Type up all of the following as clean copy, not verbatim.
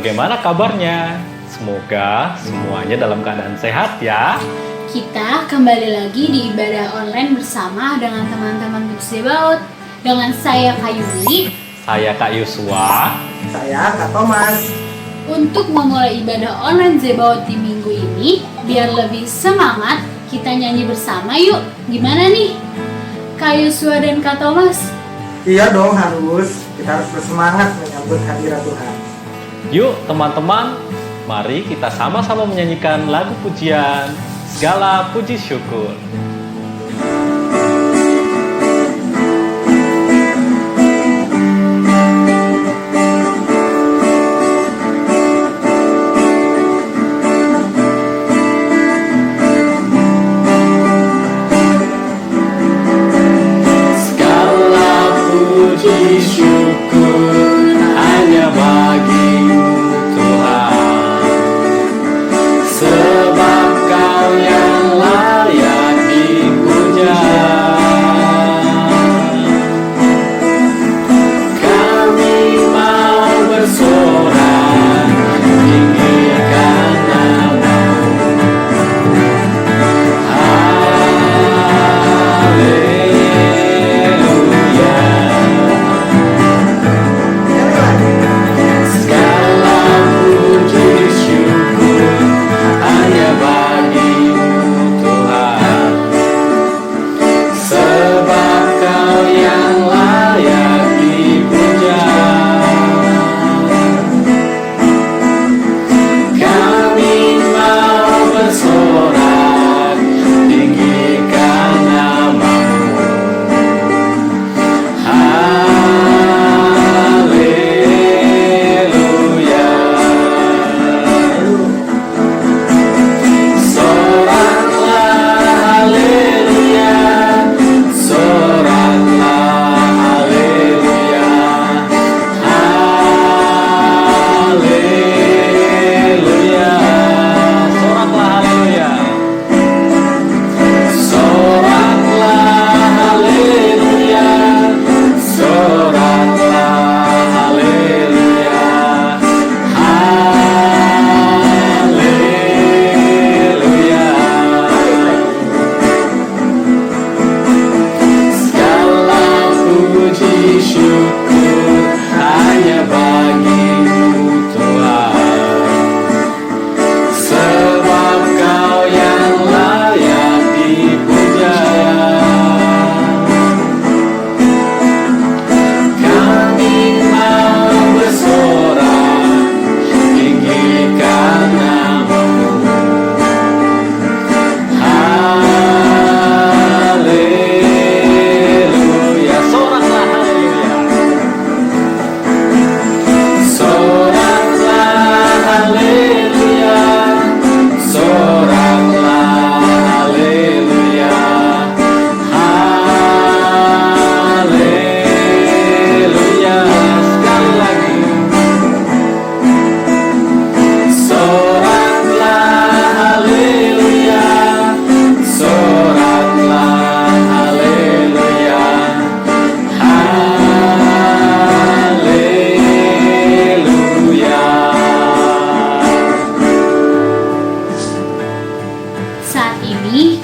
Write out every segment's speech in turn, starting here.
bagaimana kabarnya? Semoga semuanya dalam keadaan sehat ya. Kita kembali lagi di ibadah online bersama dengan teman-teman Bukti Zebaot. Dengan saya Kak Yuli, Saya Kak Yusua. Saya Kak Thomas. untuk memulai ibadah online Zebaot di minggu ini, biar lebih semangat, kita nyanyi bersama yuk. Gimana nih? Kak Yusua dan Kak Thomas? Iya dong, harus. Kita harus bersemangat menyambut hadirat Tuhan. Yuk teman-teman, mari kita sama-sama menyanyikan lagu pujian Segala Puji Syukur. Puji syukur hanya bagimu Tuhan, sebab Kau yang layak dipuja. Kami mau bersorak tinggikan nama-Mu.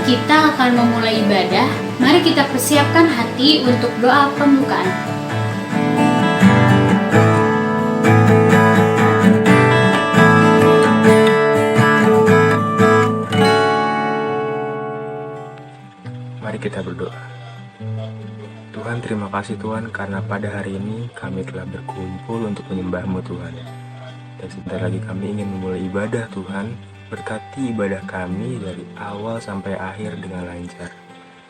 Kita akan memulai ibadah. Mari kita persiapkan hati untuk doa pembukaan. Mari kita berdoa. Tuhan, terima kasih Tuhan karena pada hari ini kami telah berkumpul untuk menyembah-Mu Tuhan. Dan sebentar lagi kami ingin memulai ibadah Tuhan. Berkati ibadah kami dari awal sampai akhir dengan lancar.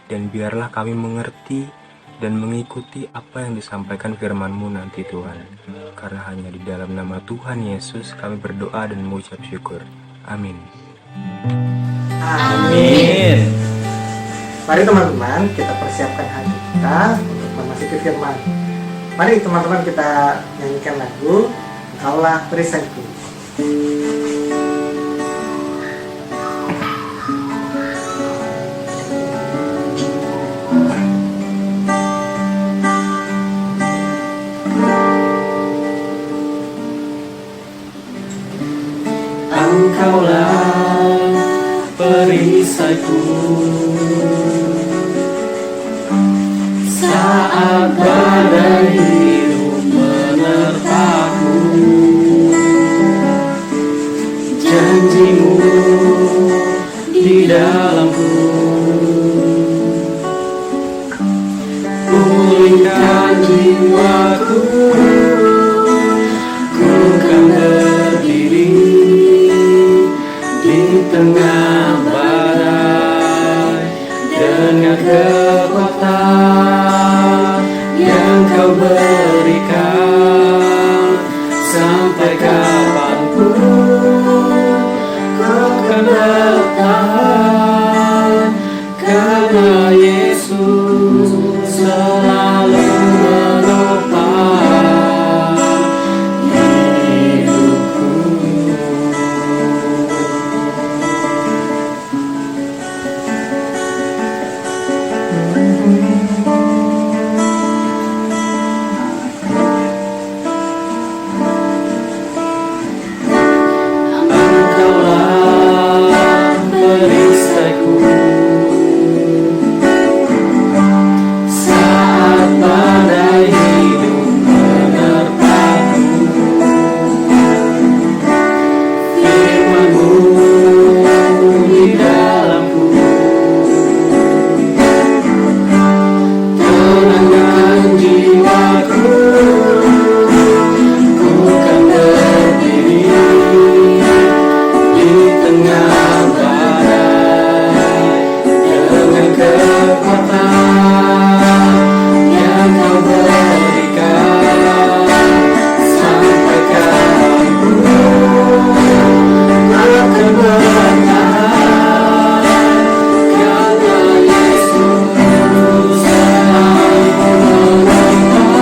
Dan biarlah kami mengerti dan mengikuti apa yang disampaikan firman-Mu nanti Tuhan. Karena hanya di dalam nama Tuhan Yesus kami berdoa dan mengucap syukur. Amin. Amin. Mari teman-teman, kita persiapkan hati kita untuk memasuki firman. Mari teman-teman kita nyanyikan lagu Engkaulah Perisaiku. Engkaulah perisaiku saat badai hidup menerpaku. Janjimu di dalamku, pulihkan jiwaku. Ku kan berdiri di tengah badai dengan kekuatan yang Kau berikan. Sampai kapanpun Ku kan bertahan, karena Yesus selalu menopang hidupku. Engkaulah perisaiku saat badai hidup menerpaku. Firman-Mu di dalamku, tenangkan jiwaku. Ku kan berdiri di tengah badai dengan kekuatan yang Kau berikan. Sampai kapanpun akan bertahan,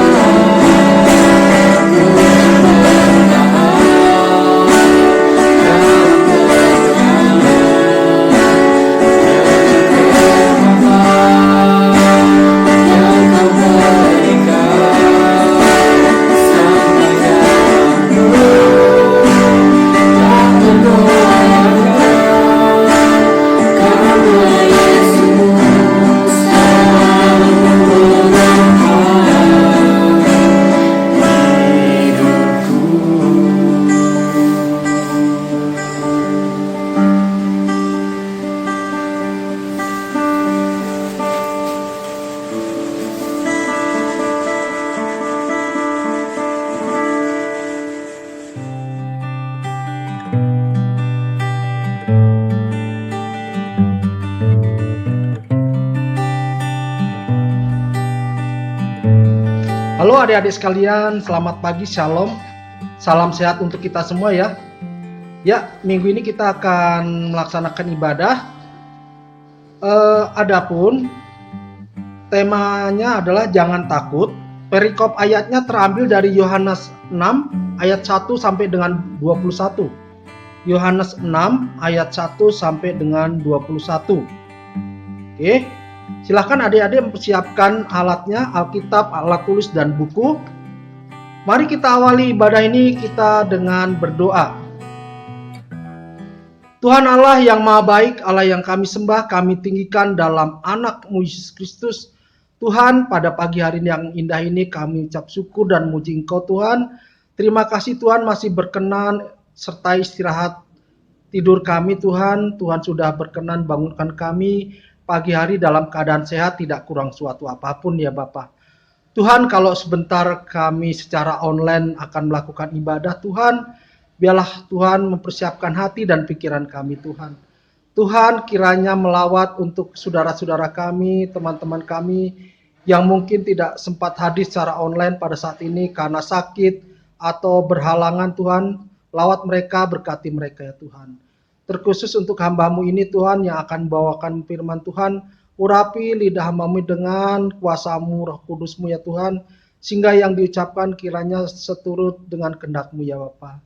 karena Yesus selalu Halo adik-adik sekalian, selamat pagi, shalom. Salam sehat untuk kita semua ya. Ya, minggu ini kita akan melaksanakan ibadah. Adapun temanya adalah jangan takut. Perikop ayatnya terambil dari Yohanes 6 ayat 1 sampai dengan 21. Yohanes 6 ayat 1 sampai dengan 21. Oke. Silahkan adik-adik mempersiapkan alatnya, Alkitab, alat tulis, dan buku. Mari kita awali ibadah ini kita dengan berdoa. Tuhan Allah yang maha baik, Allah yang kami sembah, kami tinggikan dalam anak-Mu Yesus Kristus. Tuhan, pada pagi hari yang indah ini kami ucap syukur dan muji Engkau Tuhan. Terima kasih Tuhan masih berkenan serta istirahat tidur kami Tuhan. Tuhan sudah berkenan bangunkan kami pagi hari dalam keadaan sehat, tidak kurang suatu apapun ya Bapa. Tuhan, kalau sebentar kami secara online akan melakukan ibadah Tuhan, biarlah Tuhan mempersiapkan hati dan pikiran kami Tuhan. Tuhan kiranya melawat untuk saudara-saudara kami, teman-teman kami yang mungkin tidak sempat hadir secara online pada saat ini karena sakit atau berhalangan Tuhan. Lawat mereka, berkati mereka ya Tuhan. Terkhusus untuk hamba-Mu ini Tuhan yang akan membawakan firman Tuhan, urapi lidah hamba-Mu dengan kuasa-Mu, Roh Kudus-Mu ya Tuhan, sehingga yang diucapkan kiranya seturut dengan kehendak-Mu ya Bapa.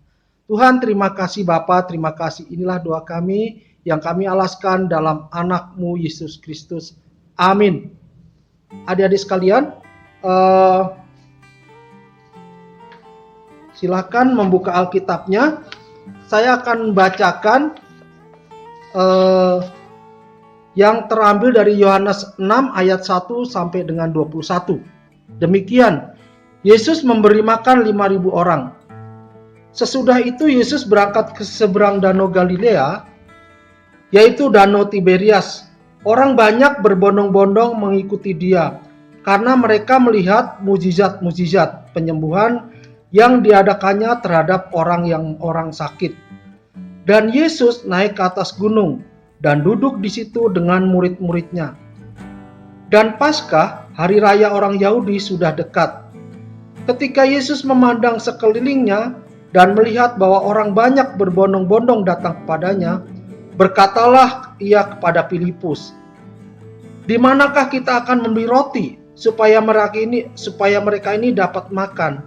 Tuhan, terima kasih Bapa, terima kasih. Inilah doa kami yang kami alaskan dalam anak-Mu Yesus Kristus. Amin. Adik-adik sekalian, silakan membuka Alkitabnya. saya akan bacakan yang terambil dari Yohanes 6 ayat 1 sampai dengan 21. Demikian, Yesus memberi makan 5.000 orang. Sesudah itu Yesus berangkat ke seberang danau Galilea, yaitu danau Tiberias. Orang banyak berbondong-bondong mengikuti dia, karena mereka melihat mujizat-mujizat penyembuhan yang diadakannya terhadap orang sakit. Dan Yesus naik ke atas gunung dan duduk di situ dengan murid-muridnya. Dan Paskah, hari raya orang Yahudi, sudah dekat. Ketika Yesus memandang sekelilingnya dan melihat bahwa orang banyak berbondong-bondong datang kepadanya, berkatalah ia kepada Filipus, "Di manakah kita akan membeli roti supaya mereka ini dapat makan?"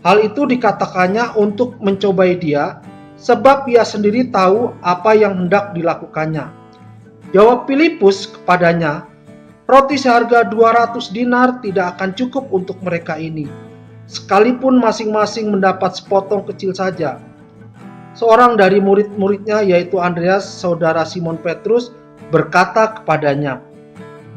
Hal itu dikatakannya untuk mencobai dia, sebab ia sendiri tahu apa yang hendak dilakukannya. Jawab Filipus kepadanya, "Roti seharga 200 dinar tidak akan cukup untuk mereka ini, sekalipun masing-masing mendapat sepotong kecil saja." Seorang dari murid-muridnya, yaitu Andreas, saudara Simon Petrus, berkata kepadanya,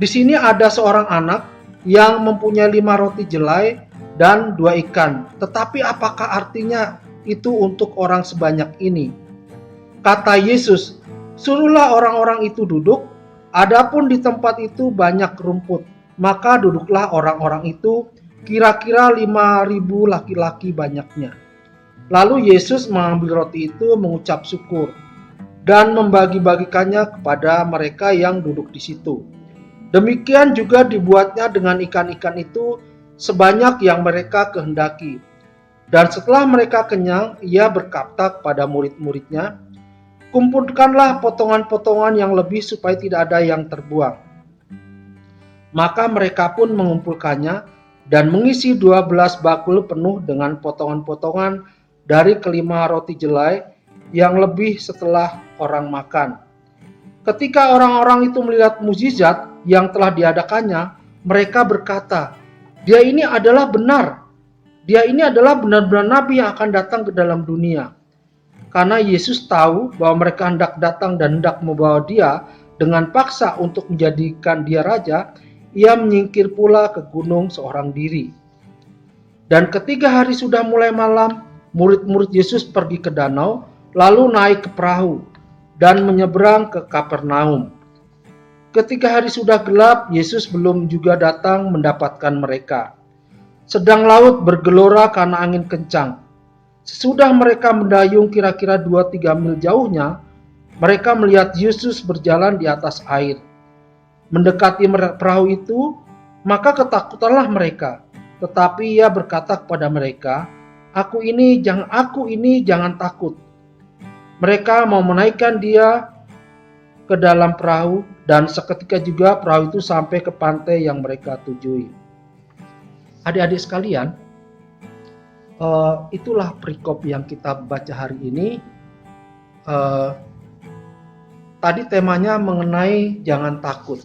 "Di sini ada seorang anak yang mempunyai 5 roti jelai dan 2 ikan. Tetapi apakah artinya itu untuk orang sebanyak ini?" Kata Yesus, "Suruhlah orang-orang itu duduk. Adapun di tempat itu banyak rumput." Maka duduklah orang-orang itu, kira-kira 5.000 laki-laki banyaknya. Lalu Yesus mengambil roti itu, mengucap syukur, dan membagi-bagikannya kepada mereka yang duduk di situ. Demikian juga dibuatnya dengan ikan-ikan itu sebanyak yang mereka kehendaki. Dan setelah mereka kenyang, ia berkata kepada murid-muridnya, "Kumpulkanlah potongan-potongan yang lebih supaya tidak ada yang terbuang." Maka mereka pun mengumpulkannya dan mengisi 12 bakul penuh dengan potongan-potongan dari kelima roti jelai yang lebih setelah orang makan. Ketika orang-orang itu melihat mukjizat yang telah diadakannya, mereka berkata, Dia ini adalah benar-benar nabi yang akan datang ke dalam dunia." Karena Yesus tahu bahwa mereka hendak datang dan hendak membawa dia dengan paksa untuk menjadikan dia raja, ia menyingkir pula ke gunung seorang diri. Dan ketika hari sudah mulai malam, murid-murid Yesus pergi ke danau, lalu naik ke perahu dan menyeberang ke Kapernaum. Ketika hari sudah gelap, Yesus belum juga datang mendapatkan mereka. Sedang laut bergelora karena angin kencang. Sesudah mereka mendayung kira-kira 2-3 mil jauhnya, mereka melihat Yesus berjalan di atas air. Mendekati perahu itu, maka ketakutanlah mereka. Tetapi ia berkata kepada mereka, Aku ini jangan takut." Mereka mau menaikkan dia ke dalam perahu, dan seketika juga perahu itu sampai ke pantai yang mereka tujui. Adik-adik sekalian, itulah perikop yang kita baca hari ini. Tadi temanya mengenai jangan takut.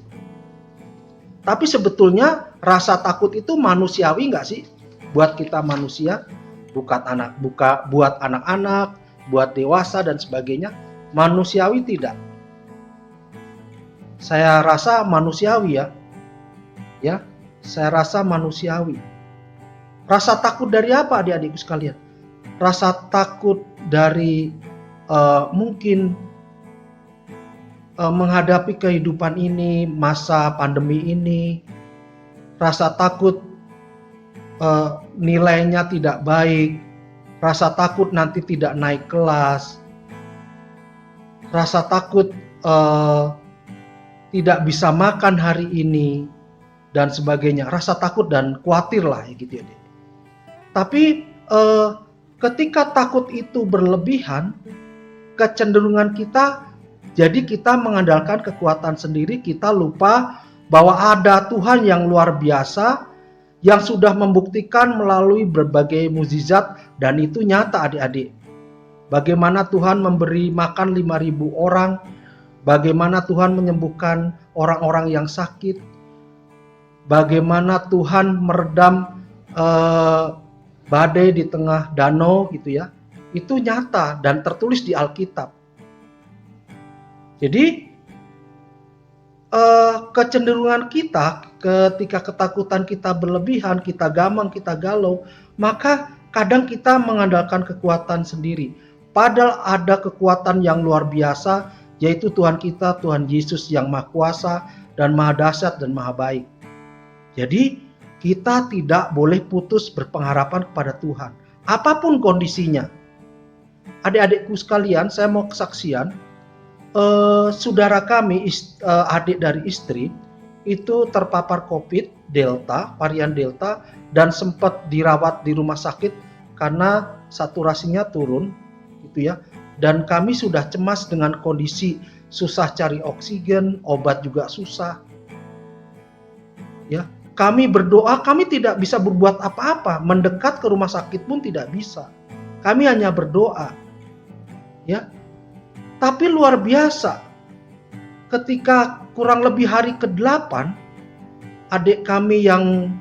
Tapi sebetulnya rasa takut itu manusiawi nggak sih? Buat kita manusia, buat anak-anak, buat dewasa dan sebagainya, manusiawi tidak? Saya rasa manusiawi ya. Saya rasa manusiawi. Rasa takut dari apa, adik-adikku sekalian? Rasa takut dari mungkin menghadapi kehidupan ini, masa pandemi ini. Rasa takut nilainya tidak baik. Rasa takut nanti tidak naik kelas. Rasa takut tidak bisa makan hari ini dan sebagainya. Rasa takut dan khawatir lah gitu ya. Tapi ketika takut itu berlebihan, kecenderungan kita jadi kita mengandalkan kekuatan sendiri. Kita lupa bahwa ada Tuhan yang luar biasa yang sudah membuktikan melalui berbagai mukjizat, dan itu nyata adik-adik. Bagaimana Tuhan memberi makan 5.000 orang, bagaimana Tuhan menyembuhkan orang-orang yang sakit, bagaimana Tuhan meredam badai di tengah danau gitu ya. Itu nyata dan tertulis di Alkitab. Jadi kecenderungan kita ketika ketakutan kita berlebihan, kita gamang, kita galau, maka kadang kita mengandalkan kekuatan sendiri. Padahal ada kekuatan yang luar biasa, yaitu Tuhan kita, Tuhan Yesus yang Maha Kuasa dan Maha Dahsyat dan Maha Baik. Jadi kita tidak boleh putus berpengharapan kepada Tuhan, apapun kondisinya. Adik-adikku sekalian, saya mau kesaksian. Saudara kami, adik dari istri, itu terpapar COVID Delta, varian Delta, dan sempat dirawat di rumah sakit karena saturasinya turun, gitu ya. Dan kami sudah cemas dengan kondisi susah cari oksigen, obat juga susah. Ya, kami berdoa, kami tidak bisa berbuat apa-apa, mendekat ke rumah sakit pun tidak bisa. Kami hanya berdoa. Ya. Tapi luar biasa, ketika kurang lebih hari ke-8, adik kami yang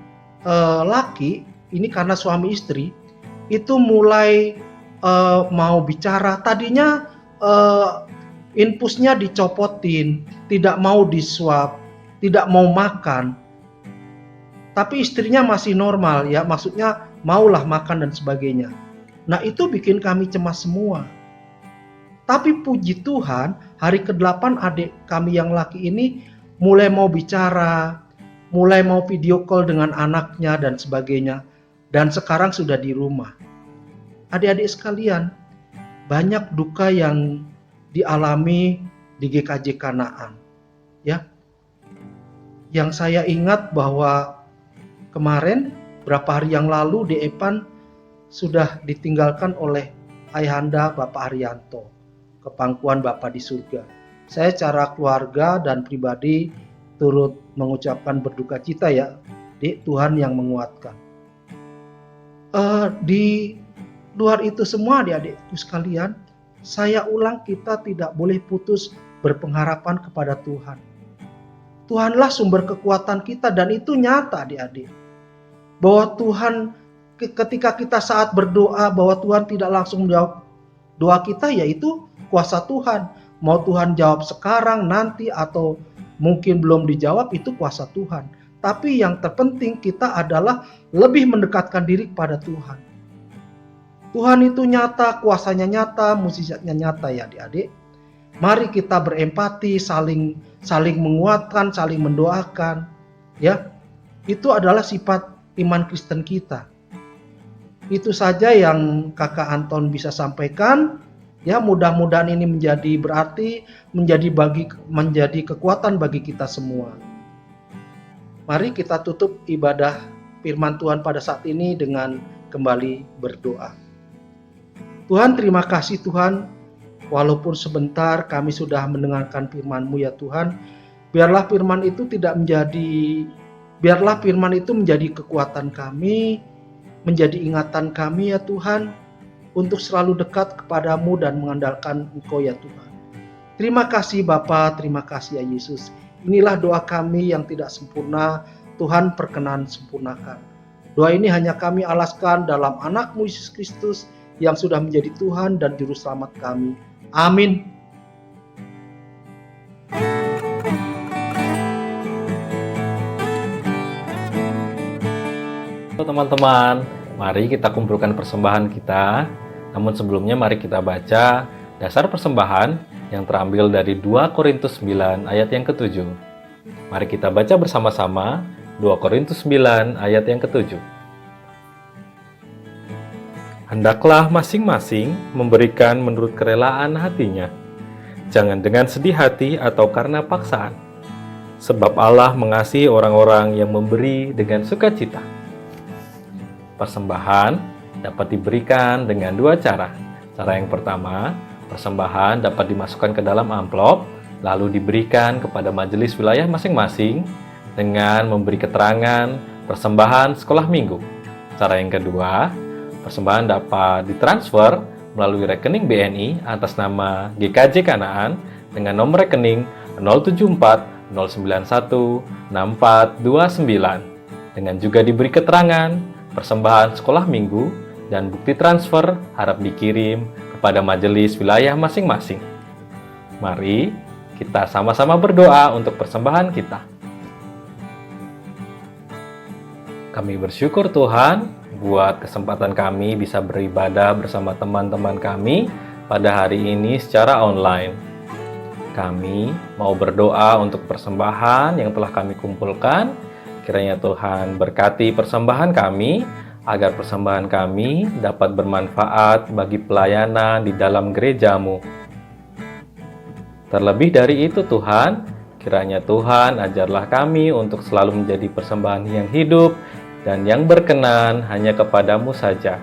laki, ini karena suami istri, itu mulai mau bicara. Tadinya infusnya dicopotin, tidak mau disuap, tidak mau makan. Tapi istrinya masih normal ya, maksudnya maulah makan dan sebagainya. Nah itu bikin kami cemas semua. Tapi puji Tuhan, hari ke-8 adik kami yang laki ini mulai mau bicara, mulai mau video call dengan anaknya dan sebagainya. Dan sekarang sudah di rumah. Adik-adik sekalian, banyak duka yang dialami di GKJ Kanaan. Ya. Yang saya ingat bahwa kemarin, berapa hari yang lalu di Epan sudah ditinggalkan oleh ayahanda Bapak Haryanto. Kepangkuan Bapa di surga. Saya secara keluarga dan pribadi turut mengucapkan berduka cita ya, di Tuhan yang menguatkan. Di luar itu semua adik-adikku sekalian, saya ulang kita tidak boleh putus berpengharapan kepada Tuhan. Tuhanlah sumber kekuatan kita dan itu nyata adik-adik. Bahwa Tuhan ketika kita saat berdoa bahwa Tuhan tidak langsung menjawab doa kita, yaitu kuasa Tuhan. Mau Tuhan jawab sekarang, nanti, atau mungkin belum dijawab, itu kuasa Tuhan. Tapi yang terpenting kita adalah lebih mendekatkan diri kepada Tuhan. Tuhan itu nyata, kuasanya nyata, mukjizatnya nyata ya adik-adik. Mari kita berempati, saling menguatkan, saling mendoakan. Ya, itu adalah sifat iman Kristen kita. Itu saja yang Kakak Anton bisa sampaikan. Ya, mudah-mudahan ini menjadi berarti, menjadi kekuatan bagi kita semua. Mari kita tutup ibadah firman Tuhan pada saat ini dengan kembali berdoa. Tuhan, terima kasih Tuhan, walaupun sebentar kami sudah mendengarkan firman-Mu ya Tuhan. Biarlah firman itu menjadi kekuatan kami, menjadi ingatan kami ya Tuhan, untuk selalu dekat kepadamu dan mengandalkan Engkau ya Tuhan. Terima kasih Bapa, terima kasih ya Yesus. Inilah doa kami yang tidak sempurna, Tuhan perkenan sempurnakan. Doa ini hanya kami alaskan dalam anak-Mu Yesus Kristus yang sudah menjadi Tuhan dan Juru Selamat kami. Amin. Teman-teman, mari kita kumpulkan persembahan kita. Namun sebelumnya mari kita baca dasar persembahan yang terambil dari 2 Korintus 9 ayat yang ke-7. Mari kita baca bersama-sama 2 Korintus 9 ayat yang ke-7. Hendaklah masing-masing memberikan menurut kerelaan hatinya, jangan dengan sedih hati atau karena paksaan, sebab Allah mengasihi orang-orang yang memberi dengan sukacita. Persembahan dapat diberikan dengan 2 cara. Cara yang pertama, persembahan dapat dimasukkan ke dalam amplop, lalu diberikan kepada majelis wilayah masing-masing dengan memberi keterangan persembahan sekolah minggu. Cara yang kedua, persembahan dapat ditransfer melalui rekening BNI atas nama GKJ Kanaan dengan nomor rekening 074 091 6429, dengan juga diberi keterangan persembahan sekolah minggu dan bukti transfer harap dikirim kepada majelis wilayah masing-masing. Mari kita sama-sama berdoa untuk persembahan kita. Kami bersyukur Tuhan buat kesempatan kami bisa beribadah bersama teman-teman kami pada hari ini secara online. Kami mau berdoa untuk persembahan yang telah kami kumpulkan. Kiranya Tuhan berkati persembahan kami, agar persembahan kami dapat bermanfaat bagi pelayanan di dalam gereja-Mu. Terlebih dari itu Tuhan, kiranya Tuhan ajarlah kami untuk selalu menjadi persembahan yang hidup dan yang berkenan hanya kepadamu saja.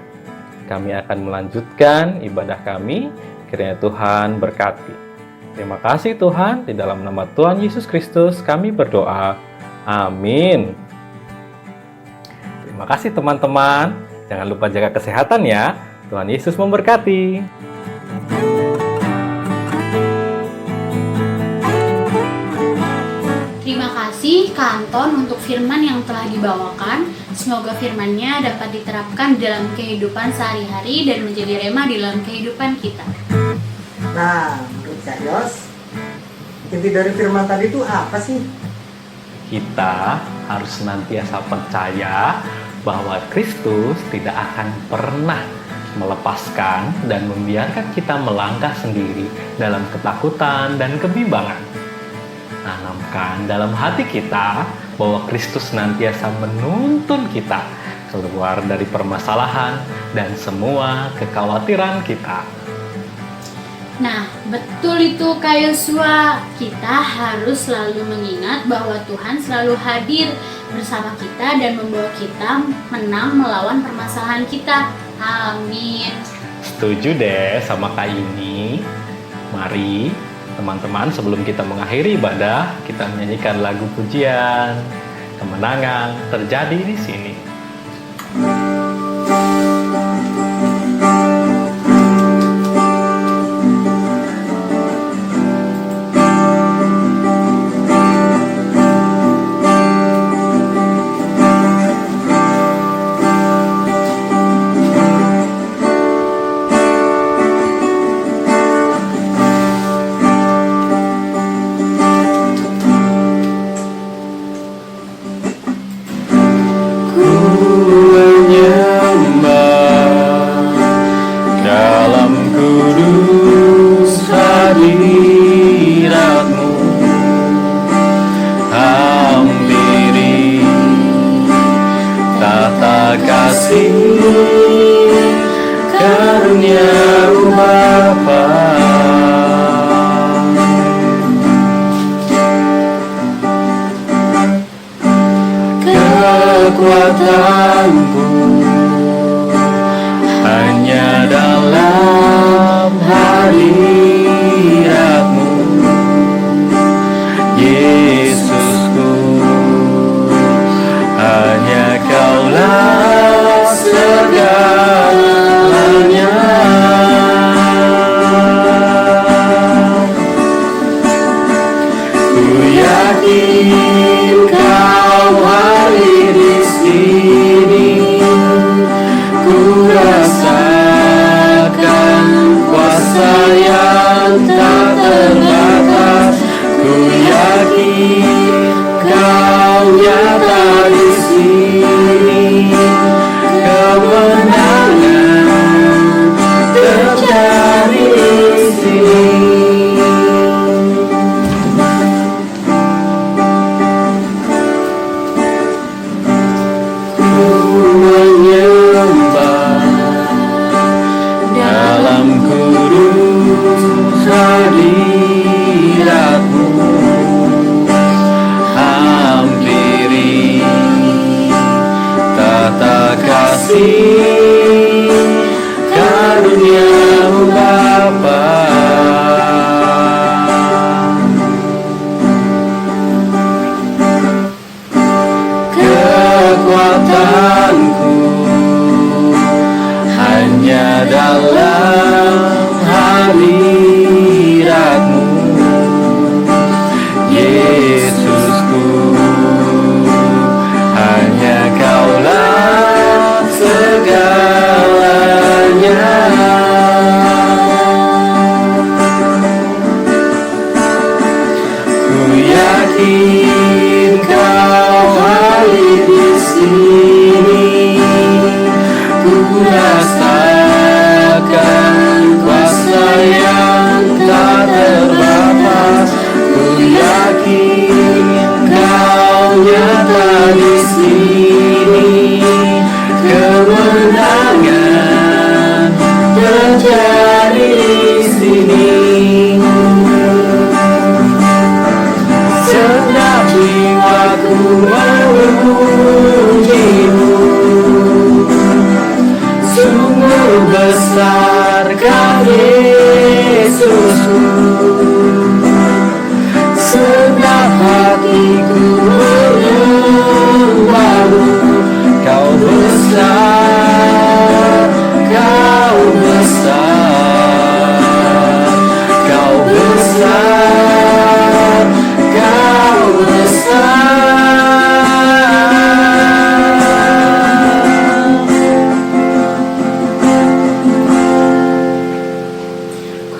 Kami akan melanjutkan ibadah kami, kiranya Tuhan berkati. Terima kasih Tuhan, di dalam nama Tuhan Yesus Kristus kami berdoa. Amin. Terima kasih teman-teman. Jangan lupa jaga kesehatan ya. Tuhan Yesus memberkati. Terima kasih Kak Anton untuk firman yang telah dibawakan. Semoga firman-Nya dapat diterapkan dalam kehidupan sehari-hari dan menjadi rema di dalam kehidupan kita. Nah, menurut Kak Yos, inti dari firman tadi itu apa sih? Kita harus senantiasa percaya bahwa Kristus tidak akan pernah melepaskan dan membiarkan kita melangkah sendiri dalam ketakutan dan kebimbangan. Tanamkan dalam hati kita bahwa Kristus senantiasa menuntun kita keluar dari permasalahan dan semua kekhawatiran kita. Nah, betul itu Kak Yosua. Kita harus selalu mengingat bahwa Tuhan selalu hadir bersama kita dan membawa kita menang melawan permasalahan kita. Amin. Setuju deh sama Kak Yuni. Mari teman-teman, sebelum kita mengakhiri ibadah, kita menyanyikan lagu pujian Kemenangan Terjadi di Sini. Kekuatanku hanya dalam hadirat-Mu, Yesusku. Hanya Kaulah segalanya. Ku yakin Kau hadir di sini.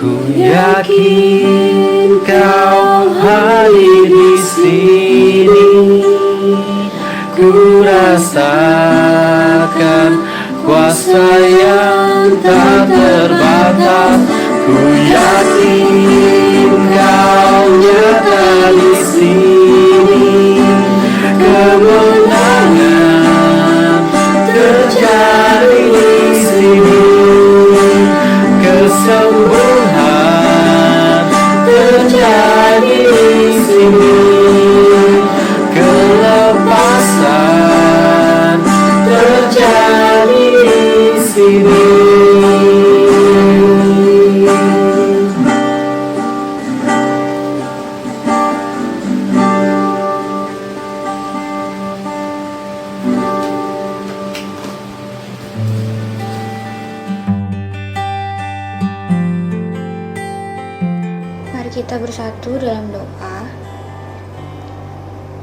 Ku yakin Kau hadir di sini. Ku rasakan kuasa yang tak terbatas. Ku yakin Kau nyata di sini. Kemenangan terjadi di sini. Kesembuhan terjadi di sini. Kelepasan terjadi di sini. Mari kita bersatu dalam doa.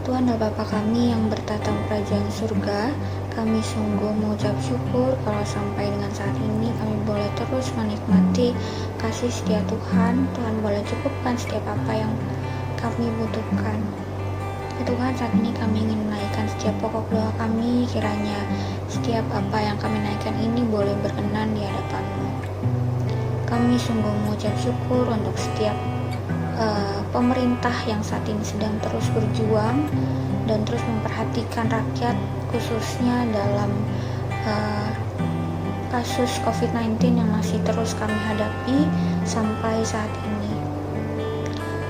Tuhan dan Bapa kami yang bertata di kerajaan surga, kami sungguh mengucap syukur kalau sampai dengan saat ini kami boleh terus menikmati kasih setia Tuhan. Tuhan boleh cukupkan setiap apa yang kami butuhkan. Ya Tuhan, saat ini kami ingin menaikkan setiap pokok doa kami, kiranya setiap apa yang kami naikkan ini boleh berkenan di hadapan-Mu. Kami sungguh mengucap syukur untuk setiap pemerintah yang saat ini sedang terus berjuang dan terus memperhatikan rakyat, khususnya dalam kasus COVID-19 yang masih terus kami hadapi sampai saat ini.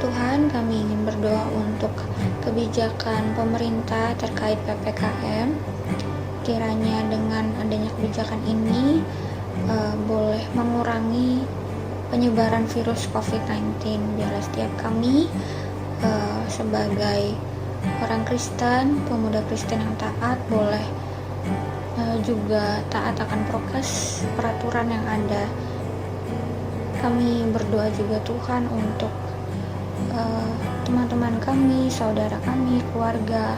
Tuhan, kami ingin berdoa untuk kebijakan pemerintah terkait PPKM. Kiranya dengan adanya kebijakan ini boleh mengurangi penyebaran virus COVID-19. Biarlah setiap kami sebagai orang Kristen, pemuda Kristen yang taat, boleh juga taat akan prokes peraturan yang ada. Kami berdoa juga Tuhan untuk teman-teman kami, saudara kami, keluarga,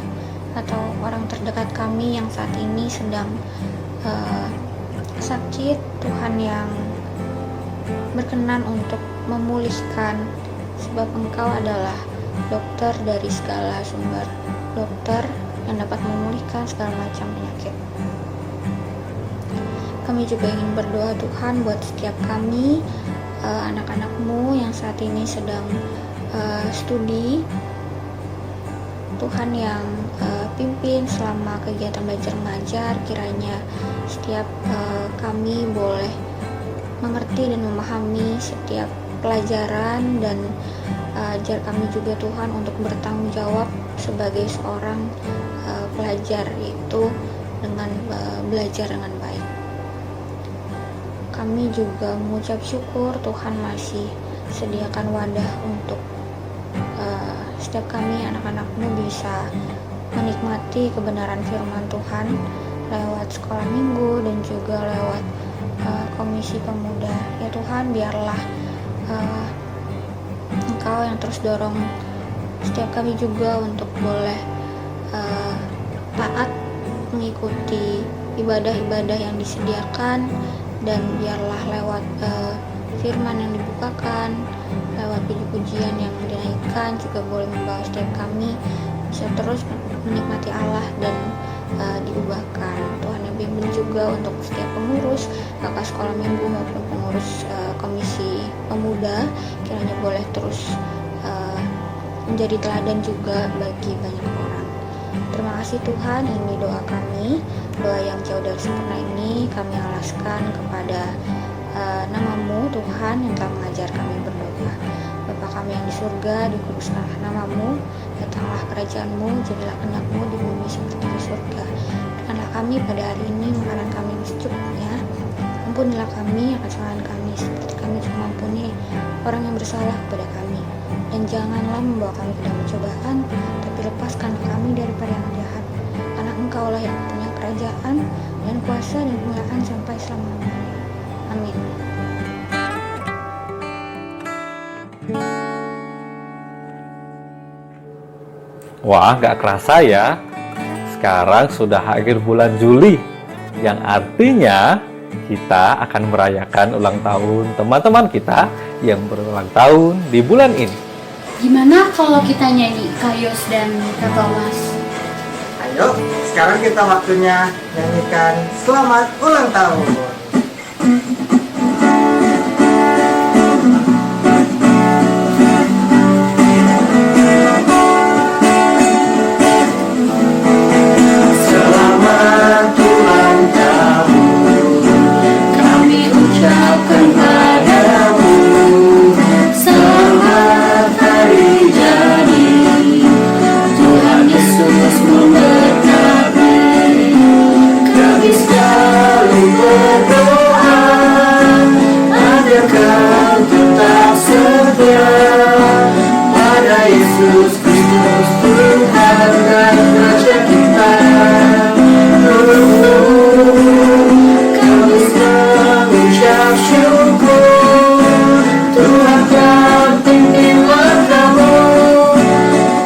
atau orang terdekat kami yang saat ini sedang sakit. Tuhan yang berkenan untuk memulihkan, sebab Engkau adalah dokter dari segala sumber, dokter yang dapat memulihkan segala macam penyakit. Kami juga ingin berdoa Tuhan buat setiap kami, anak-anak-Mu yang saat ini sedang studi. Tuhan yang pimpin selama kegiatan belajar mengajar, kiranya setiap kami boleh mengerti dan memahami setiap pelajaran, dan ajar kami juga Tuhan untuk bertanggung jawab sebagai seorang pelajar, yaitu dengan belajar dengan baik. Kami juga mengucap syukur Tuhan masih sediakan wadah untuk setiap kami anak-anak-Mu bisa menikmati kebenaran firman Tuhan lewat sekolah minggu dan juga lewat komisi pemuda. Ya Tuhan, biarlah Engkau yang terus dorong setiap kami juga untuk boleh taat mengikuti ibadah-ibadah yang disediakan, dan biarlah lewat firman yang dibukakan, lewat puji-pujian yang dinaikkan, juga boleh membawa setiap kami bisa terus menikmati Allah dan diubahkan. Tuhan yang bimbing juga untuk setiap pengurus kakak sekolah minggu maupun pengurus komisi pemuda, kiranya boleh terus menjadi teladan juga bagi banyak orang. Terima kasih Tuhan, ini doa kami, doa yang jauh dari sempurna ini kami alaskan kepada nama-Mu Tuhan yang telah mengajar kami berdoa. Bapa kami yang di surga, dikuduskanlah nama-Mu, datanglah kerajaan-Mu, jadilah kehendak-Mu di bumi seperti di surga. Berikanlah kami pada hari ini makanan kami yang secukupnya. Ampunilah kami akan kesalahan kami, seperti kami juga mengampuni orang yang bersalah kepada kami. Dan janganlah membawa kami ke dalam pencobaan, tapi lepaskan kami daripada yang jahat. Karena Engkaulah yang punya kerajaan dan kuasa dan kemuliaan sampai selama-lamanya. Amin. Wah, gak kerasa ya, sekarang sudah akhir bulan Juli, yang artinya kita akan merayakan ulang tahun teman-teman kita yang berulang tahun di bulan ini. Gimana kalau kita nyanyi Kak Yos dan Kak Thomas? Ayo, sekarang kita waktunya nyanyikan selamat ulang tahun. Selamat ulang tahun, kami ucapkan padamu. Selamat hari jadi, Tuhan Yesus memberkati. Kami selalu berdoa agar kau tetap setia pada Yesus Kristus Tuhan dan Raja kita. Kami selalu ucap syukur, Tuhan telah pimpin langkahmu.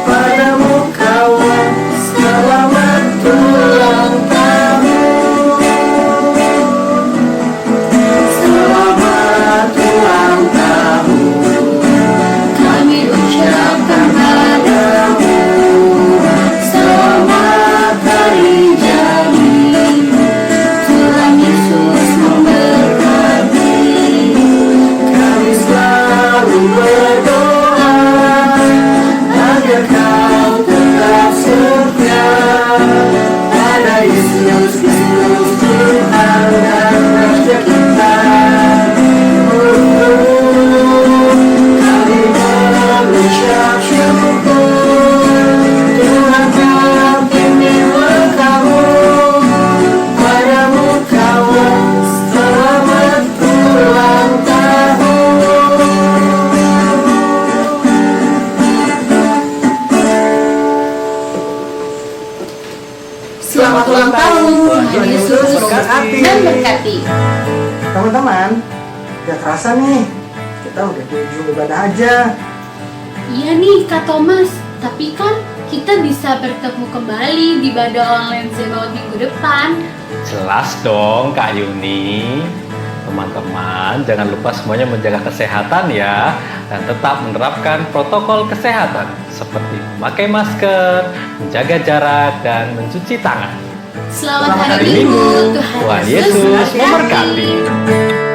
Padamu kawan, selamat ulang tahun. Selamat ulang tahun, kami ucapkan padamu. Selamat hari jadi, Tuhan Yesus memberkati. Kami selalu berdoa agar kau tetap setia pada Yesus Kristus Tuhan dan Raja kita. Kami mengucap syukur, Tuhan telah pimpin langkahmu. Padamu kawan, selamat ulang tahun. Selamat ulang tahun, Tuhan Yesus memberkati. dan berkati. Teman-teman, gak kerasa nih, kita udah di ujung ibadah aja. Iya nih Kak Thomas, tapi kan kita bisa bertemu kembali di ibadah online Zebawat minggu depan. Jelas dong Kak Yuni. Teman-teman, jangan lupa semuanya menjaga kesehatan ya, dan tetap menerapkan protokol kesehatan seperti memakai masker, menjaga jarak, dan mencuci tangan. Selamat hari Minggu, Tuhan Yesus memberkati.